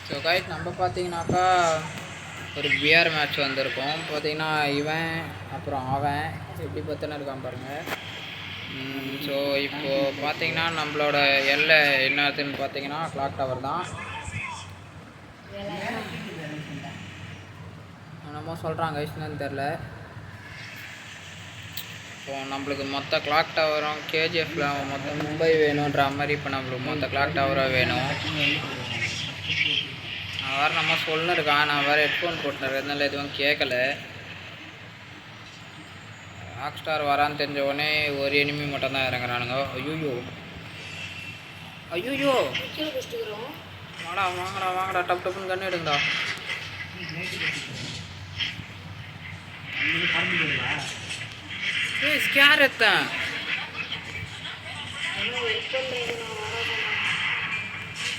So guys நம்ம பார்த்தீங்கன்னாக்கா ஒரு பிஆர் மேட்ச் வந்திருக்கோம். பார்த்தீங்கன்னா இவன் அப்புறம் அவன் எப்படி பற்றின இருக்கான் பாருங்கள். ஸோ இப்போது பார்த்தீங்கன்னா நம்மளோட எல்லை என்னதுன்னு பார்த்தீங்கன்னா கிளாக் டவர் தான். என்னமோ சொல்கிறாங்க என்னன்னு தெரில. இப்போது நம்மளுக்கு மொத்த கிளாக் டவரும் கேஜிஎஃப்ல மொத்த மும்பை வேணுன்ற மாதிரி இப்போ நம்மளுக்கு மொத்த கிளாக் டவராக வேணும். நான் வேறு நம்ம சொல்லிருக்கான், நான் வேறு ஹெட்ஃபோன் போட்டுருக்கேன், அதனால எதுவும் கேட்கல. ராக் ஸ்டார் வரான்னு தெரிஞ்ச உடனே ஒரு எனிமி மட்டும் தான் இறங்குறானுங்க. ஐயோ ஐயோ வாடா வாங்கடா வாங்கடா டப் டப்புன்னு கண்ணு எடுங்கடா. Scare எத்தேன்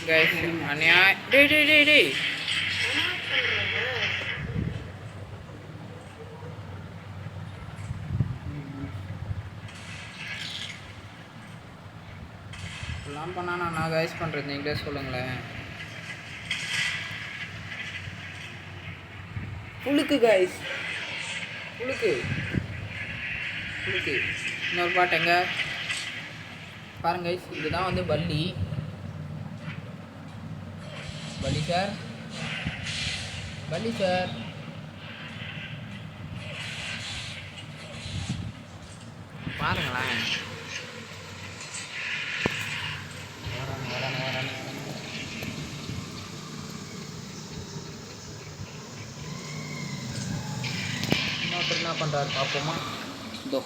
guys அண்ணியா. டேய் டேய் டேய் டேய் எல்லாம் பண்ணா நான் கைஸ் பண்ணுறது நீங்களே சொல்லுங்களேன். புழுக்கு கைஸ் புழுக்கு புழுக்கு. இன்னொரு பாட்டு எங்க பாருங்க கைஸ், இதுதான் வந்து பல்லி பல்லி சார் பல்லி சார். பாருங்களேன் இன்னொருத்தர் என்ன பண்ணுறாரு பார்ப்போமா. இதோ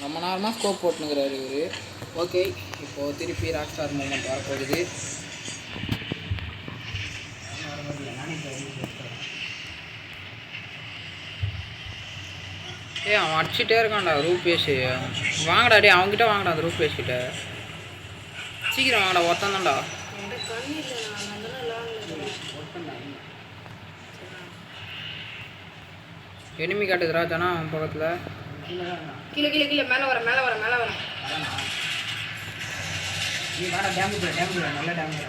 ரொம்ப நேரமாக ஸ்கோப் போட்டுனுங்கிறாரு இவர். ஓகே இப்போது திருப்பி ராக் ஸ்டார் மூமெண்ட் வரப்போகுது. அவன் அடிச்சுட்டே இருக்கான்டா ரூபேஷ். வாங்கடா டே அவங்ககிட்ட வாங்கடா அந்த ரூபேஷ் கிட்ட சீக்கிரம் வாங்கடா. ஒருத்தந்தான்டா எனிமி காட்டுதுரா ஜனா அவன் பக்கத்தில். கீழே கீழே கீழே மேலே வர மேலே வர மேலே வர. நீ வேற டேமேஜ் நல்ல டேமேஜ்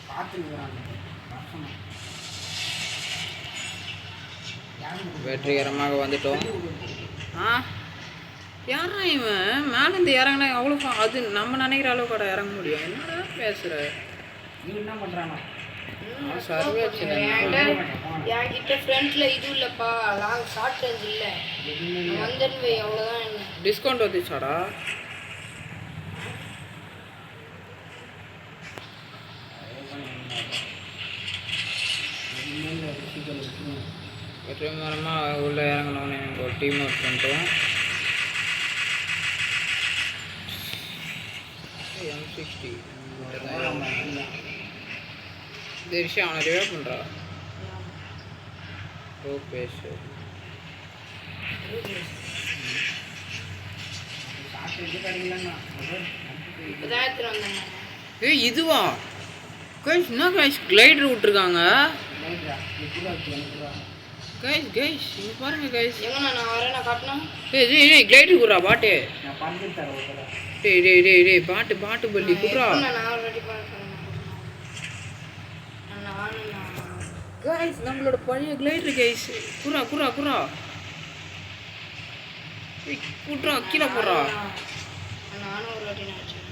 பார்த்துக்கிறாங்க. வெற்றிகரமாக வந்துட்டோம். யாரா இவன் மேலேருந்து இறங்கினா அவ்வளோ அது நம்ம நினைக்கிற அளவுக்கு கூட இறங்க முடியும். என்னடா பேசுகிற நீ என்ன பண்ணுறானோ சர்வே என்கிட்ட ஃப்ரண்ட்ல இது இல்லைப்பா, லாங் ஷார்ட் ரேஞ்ச் இல்லை வந்துடுவே அவ்வளோதான். என்ன டிஸ்கவுண்ட் வந்துச்சாடா? வெற்றிகரமாக உள்ளே இறங்கணும்னு ஒரு டீம் ஒர்க் பண்ணிட்டோம். M60 இந்த விஷயம் அவனை ரிவே பண்ணுறா ரூபேஷ். இதுவா கைஸ்? என்ன கைஸ் கிளைடர் விட்டுருக்காங்க கைஸ். கைஸ் இங்க பாருங்க கைஸ். நான் வரேன் நான் காட்டணும். ஏய் கிளைடர் குடுறா பாட்டு. டேய் டேய் டேய் டேய் பாட்டு பாட்டு பல்லி குடுறா. நான் ஆல்ரெடி பாட்டேன். கைஸ் நம்மளோட பழைய கிளைடர் கைஸ். குடுறா குடுறா குடுறா. ஏய் குடுறா கீழே போடுறா. நானும் ஒரு வாட்டி நினைச்சேன்.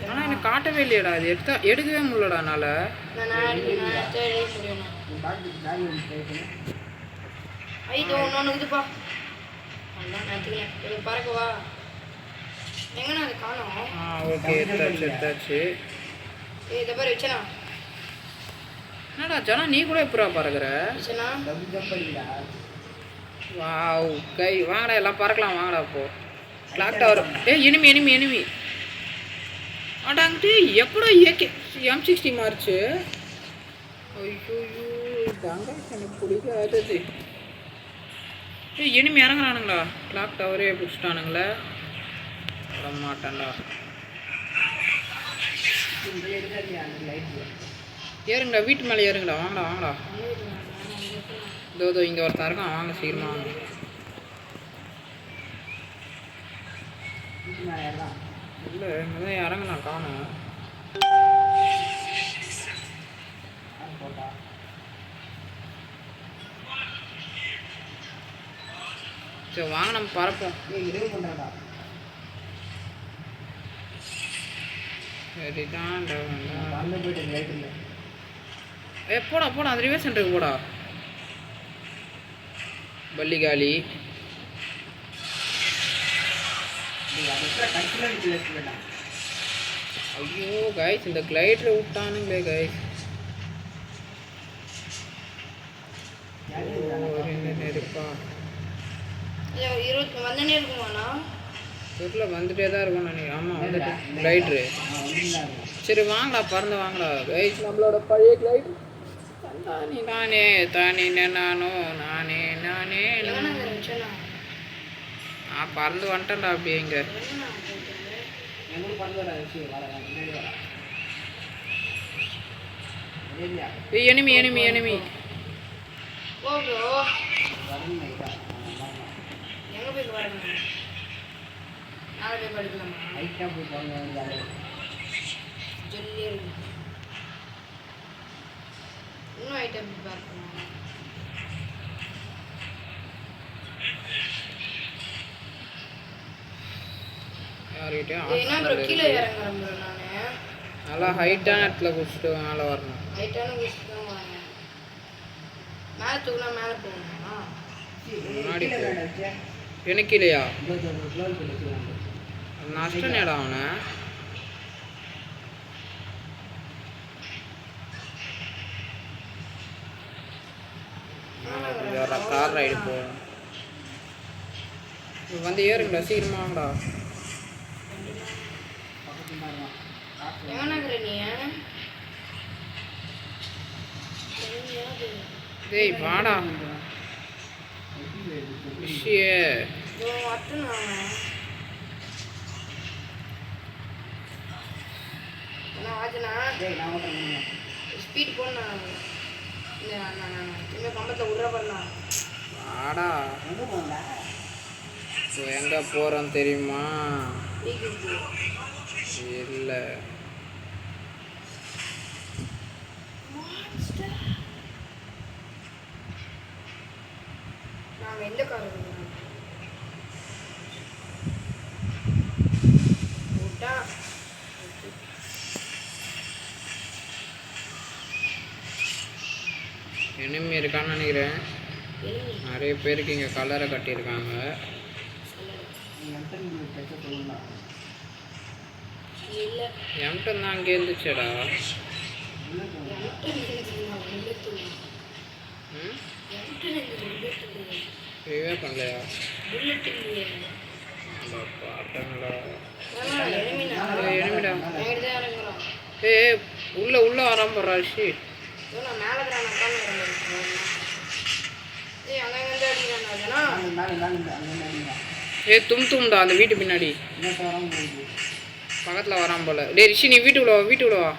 ஆனால் எனக்கு காட்டவே இல்லையடா. அது எடுக்கவே முடியலடா என்னால். ஒன்று இதுப்பா பறக்கவா எங்கண்ணா அது காணும். ஓகே எடுத்தாச்சு. இதை பேர் வச்சனா என்னடா ஜனா நீ கூட எப்படா பறக்குற? வாவ் கை வாங்கடா எல்லாம் பறக்கலாம் வாங்கடா. இப்போ clock tower enemy enemy enemy அடாங்கிட்டு எப்படா M60 மாறிச்சு? ஐயோ தாங்க எனக்கு பிடிக்காதது. எனிமி இறங்குறானுங்களா? கிளாக் டவரே பிடிச்சிட்டானுங்களே. வர மாட்டான்டா. ஏறுங்கடா வீட்டு மேலே ஏறுங்கடா. வாங்கடா வாங்கடா. இதோ இங்கே ஒருத்தன் இருக்கான். வாங்க சீக்கிரமா வாங்க. இல்லை இங்கே தான் இறங்க நான் காணும். சரி வாங்க நம்ம பறப்போம். சரிதான். போடா போடா அது ரிவர்ஸ் சென்டருக்கு போடா. பள்ளிகாலி ஐயோ கைஸ் இந்த கிளைடரை விட்டானுங்களே கைஸ். இருப்பா வந்துட்டே இருக்குமாண்ணா? தெரியல வந்துட்டே தான் இருக்கும் நினைக்கிறேன். ஆமாம் வந்துட்டு கிளைட்ரு. சரி வாங்கடா பறந்து வாங்கடா கைஸ். நம்மளோட பழைய கிளைட்ரு தானே நானே தானே நானும் நானே நானே நான் பறந்து வந்துட்டேன்டா அப்படியே. இங்கே எனிமி எனிமி எனிமி. எங்கே போய் பாருங்க. நாளை போய் படிக்கலாமா? ஜொல்லி இருக்கு. இன்னும் ஐட்டம் போய் பார்க்கணும். யார்கிட்டயும் கீழே இறங்குறேன் ப்ரோ. நான் நல்லா ஹைட்டான இடத்துல குடிச்சிட்டு மேலே வரணும். ஹைட்டான குடிச்சிட்டு தான் வரேன். மேலே தூக்கினா மேலே போகணுமா? முன்னாடி எனக்கு இல்லையா நஷ்டம் நேடா அவனை. கார் ரைடு போகும். வந்து ஏறுங்கடா சீக்கிரமா வாங்கடா. டேய் வாடா ஸ்பீட் போனா கம்பத்தில் விட்ற பண்ணலாம். வாடா எங்கே போகிறோம் தெரியுமா? இல்லை நாங்கள் எந்த கார் போட்டா எனிமி இருக்கான்னு நினைக்கிறேன். நிறைய பேருக்கு இங்கே கலரை கட்டியிருக்காங்க. எம்டன் தான் அங்கே இருந்துச்சடா. ரிவே பண்ணலையா? பாட்டங்களா எனிமிடா. ஏ உள்ள உள்ள வராம போடுறா ஷி. ஏ தும்டா அந்த வீட்டு பின்னாடி பக்கத்தில் வராம போல. டே ரிஷி நீ வீட்டுக்குள்ள வா வீட்டுக்குள்ள வா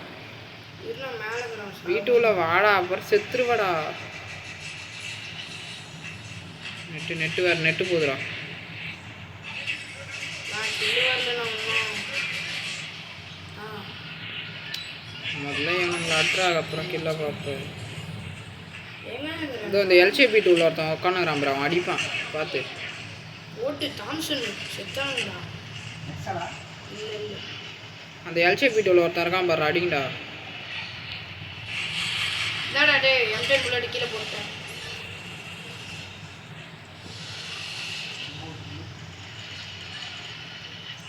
வீட்டுக்குள்ள வாடா அப்புறம் செத்துருவாடா. நெட்டு வேறு நெட்டு போகுதுடா. முதல்ல இவனுங்களை அட்ராக அப்புறம் கில்ல பார்ப்பேன். இதோ இந்த எல்சிபி உள்ள ஒருத்தன் உட்காந்துக்கிறான் ப்ரோ. அவன் அடிப்பான் பார்த்து. அந்த எல்சிபி உள்ள ஒருத்தன் இருக்கான் பாரு அடிங்கடா.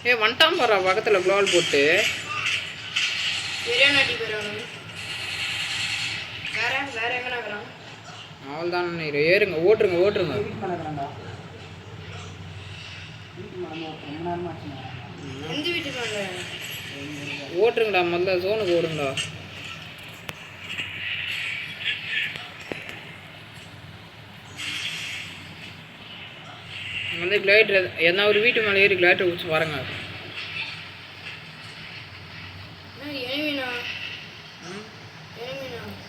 ஏ வந்துட்டான் பாரு பக்கத்தில் க்ளோவல் போட்டு. அவள் தான் ஏறுங்க ஓட்டுருங்க ஓட்டுருங்க. ஓட்டுருங்கடா முதல்ல ஜோனுக்கு ஓடுங்கடா. வந்து கிளைடர் என்ன ஒரு வீட்டு மேலே ஏறி கிளைடர் குடிச்சு வரங்க.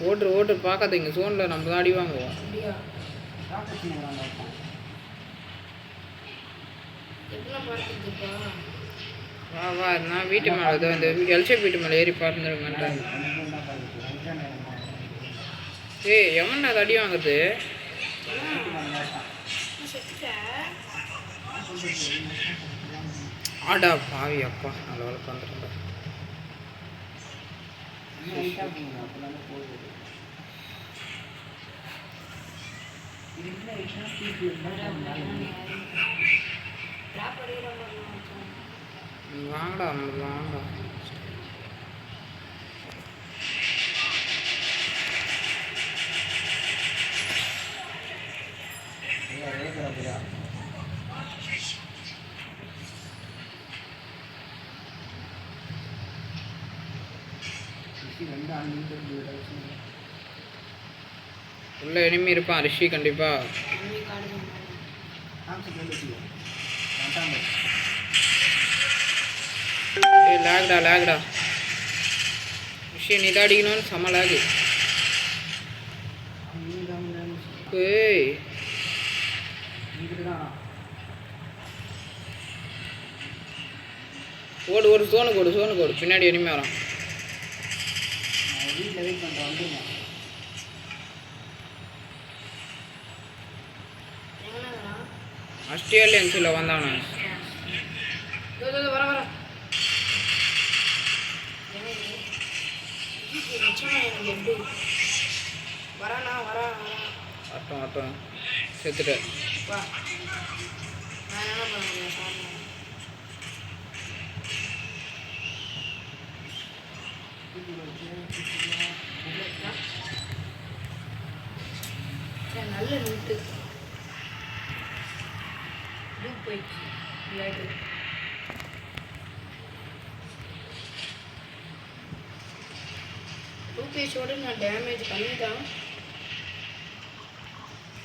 ஓட்டு பார்க்காதீங்க. ஜோனில் நம்ம தான் அடி வாங்குவோம். வா வா நான் வீட்டு மேலே ஏதோ இந்த எல்ஷேப் வீட்டு மேலே ஏறி பார்த்துருங்கன்றேன். ஏய் எவன்டா அது அடி வாங்குறது? ஆடா பாவி அப்பா நல்ல வேலை பண்ணுறேன்டா. வாங்கடா வாங்கடா. உள்ள எனிமி இருப்பான் ரிஷி கண்டிப்பா. ஏய் லேக்டா ரிஷி நீ தான் அடிக்கணும்னு செம்ம லேகு. ஏய் ஓடு ஓடு சோனுக்கு ஓடு பின்னாடி எனிமி வரான். ஆஸ்திரேலியன்ஸில் வந்தானே ஆட்டம் செத்துட்டேன். நல்ல நூட்டு போயிடுச்சு. டூ பேஸோட நான் டேமேஜ் பண்ணிதான்.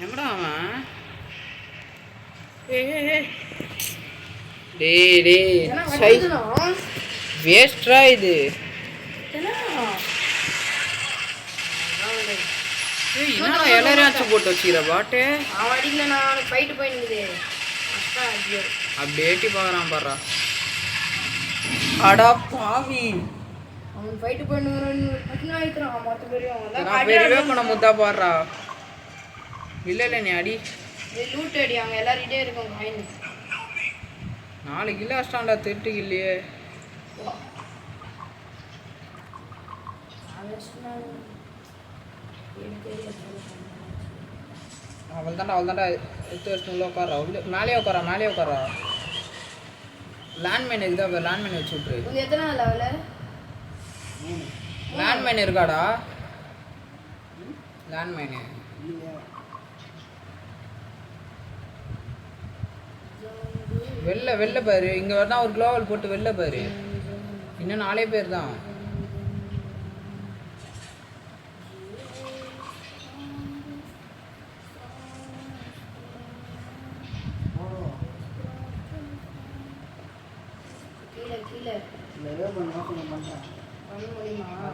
எங்கடா அவன்? டேய் வேஸ்ட்ரா இது. என்னடா எல்லாரையும் அச்சு போட்டு வச்சுக்கிற பாட்டு? அவன் அடிக்கல நான் அவனுக்கு ஃபைட்டு போயினுக்குது. அப்படியே ஏட்டி பார்க்குறான் பாடுறா. அடா பாவி அவன் ஃபைட்டு பண்ணுறான்னு பட்டினா ஆயிடுறான். மொத்த பேரையும் நான் பெரியவே பண்ண முத்தா பாடுறா. இல்லை நீ அடி லூட் அடி. அவங்க எல்லார்கிட்டே இருக்கும் காயின். 4 கிலோ அஷ்டாண்டா 8 இல்லையே. அவள் தாண்டா எடுத்து வச்சு உள்ள உட்காரா. உள்ள மேலே உட்காரா. லேண்ட்மைன் இருக்குதா? லேண்ட்மைன் வச்சு விட்ரு. எத்தனை லெவலு? லேண்ட்மைன் இருக்காடா? லேண்ட்மைனு வெளில பாரு. இங்கே வரதான் ஒரு குளோவல் போட்டு வெளில பாரு. இன்னும் 4 பேர் தான்.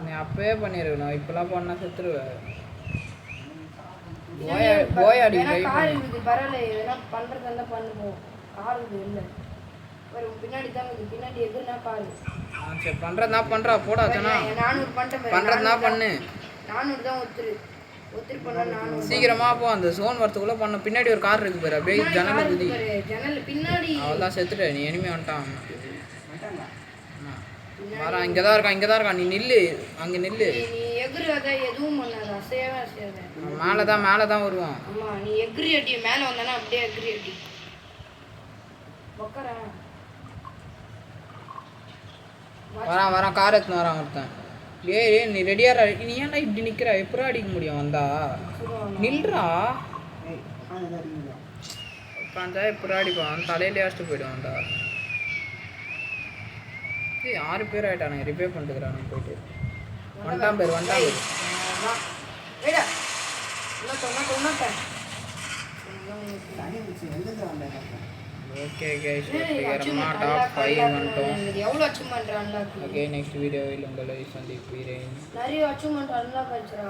நீ அப்பவே பண்ணிருக்கணும். இப்பெல்லாம் பண்ணா செத்துருவேன். போய் அடி பரவாயில்ல. எதனா பண்றதா பண்ணுவோம். கார் இல்லை பின்னாடி தான் பின்னாடி எதுனா பாரு. சரி பண்றதுனா பண்றா போடா. 400 பண்ணிட்டேன். பண்றதுனா பண்ணு. 400 தான் ஒத்துரு பண்ண. 400 சீக்கிரமா போ. அந்த ஜோன் வரதுக்குள்ள பண்ண. பின்னாடி ஒரு கார் இருக்கு பாரு. அப்படியே ஜன்னல குதி. ஜன்னல் பின்னாடி அவதான் செத்துட்ட. நீ எனிமி வந்துட்டான். வரான். இங்கதான் இருக்கான். நீ நில்லு. அங்க நில்லு. நீ எகுறாத எதுவும் பண்ணாத. அசையாத. மேலதான் வருவான். ஆமா நீ எகுரி அடி. மேல வந்தானா அப்படியே எகுரி அடி. வரான் கார் எடுத்துன்னு வரான் ஒருத்தன். ஏய் நீ ரெடியா? நீ ஏன்டா இப்படி நிக்கிற? எப்படா அடிக்க முடியும்? வந்தா நில்றா. உட்காந்தா எப்படா அடிப்பான்? தலையிலே அடிச்சுட்டு போயிடுவான்டா. 6 பேர் ஆயிட்டானே. ரிப்பேர் பண்ணிட்டுக்கிறானு போயிட்டு. வந்துட்டான் பேர். ஓகே கைஸ் வெற்றிகரமா டாப் 5 வந்துட்டோம். எவ்வளவு அச்சீவ்மென்ட் அன்லாக்? ஓகே நெக்ஸ்ட் வீடியோவில் உங்களை சந்திக்கிறேன். நிறைய அச்சீவ்மென்ட் அன்லாக் ஆயிடுச்சுடா.